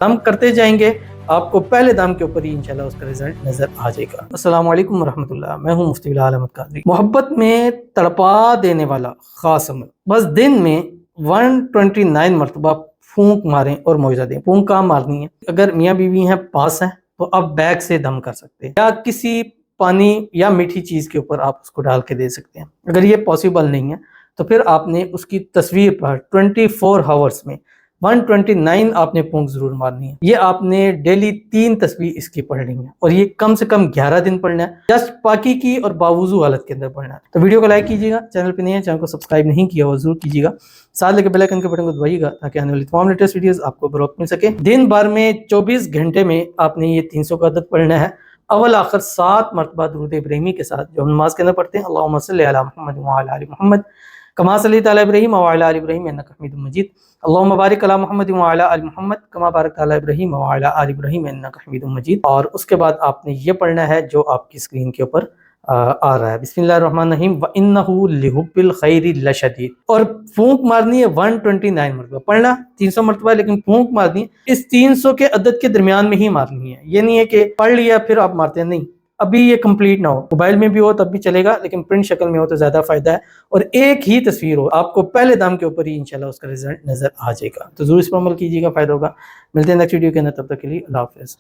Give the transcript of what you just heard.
دم کرتے جائیں گے آپ کو پہلے دم کے اوپر ہی انشاءاللہ اس کا رزلٹ نظر آ جائے گا۔ السلام علیکم ورحمۃ اللہ، میں ہوں مفتی بلال احمد قادری۔ محبت میں تڑپا دینے والا خاص عمل، بس دن میں 129 مرتبہ پھونک ماریں اور معاوضہ دیں۔ پھونک کہاں مارنی ہے؟ اگر میاں بیوی ہیں پاس ہیں تو آپ بیک سے دم کر سکتے ہیں، یا کسی پانی یا میٹھی چیز کے اوپر آپ اس کو ڈال کے دے سکتے ہیں۔ اگر یہ پاسبل نہیں ہے تو پھر آپ نے اس کی تصویر پر 24 ہاورز میں 129 آپ نے پھونک ضرور مارنی ہے۔ یہ آپ نے ڈیلی 3 تسبیح اس کی پڑھ رہی ہیں، اور یہ کم سے کم 11 دن پڑھنا ہے، جسٹ پاکی کی اور باوضو حالت کے اندر پڑھنا ہے۔ تو ویڈیو کو لائک کیجیے گا، چینل پہ نہیں ہے چینل کو سبسکرائب نہیں کیا ہوا ضرور کیجیے گا، ساتھ لے کے بیل آئکن کے بٹن کو دبائیے گا تاکہ آنے والی تمام لیٹسٹ ویڈیوز آپ کو بروقت مل سکے۔ دن بھر میں 24 گھنٹے میں آپ نے یہ 300 کا عدد پڑھنا ہے، اول آخر 7 مرتبہ درود ابراہیمی کے ساتھ جو ہم نماز کے اندر پڑھتے ہیں، اللہم صلی علی محمد وعلی آل محمد کما صلیت علی ابراہیم وعلی آل ابراہیم انک حمید مجید، اللہم بارک علی محمد وعلی آل محمد کما بارکت علی ابراہیم وعلی آل ابراہیم انک حمید مجید۔ اور اس کے بعد آپ نے یہ پڑھنا ہے جو آپ کی اسکرین کے اوپر آ رہا ہے، بسم اللہ الرحمن الرحیم وَإِنَّهُ لِحُبِّ الْخَيْرِ لَشَدِيدٌ، اور پھونک مارنی ہے 129 مرتبہ، پڑھنا 300 مرتبہ لیکن پھونک مارنی ہے اس 300 کے عدد کے درمیان میں ہی مارنی ہے۔ یہ نہیں ہے کہ پڑھ لیا پھر آپ مارتے ہیں، نہیں، ابھی یہ کمپلیٹ نہ ہو، موبائل میں بھی ہو تب بھی چلے گا لیکن پرنٹ شکل میں ہو تو زیادہ فائدہ ہے، اور ایک ہی تصویر ہو، آپ کو پہلے دم کے اوپر ہی انشاءاللہ اس کا رزلٹ نظر آ جائے گا۔ تو ضرور اس پر عمل کیجیے گا، فائدہ ہوگا۔ ملتے ہیں نیکسٹ ویڈیو کے اندر، تب تک کے لیے اللہ حافظ۔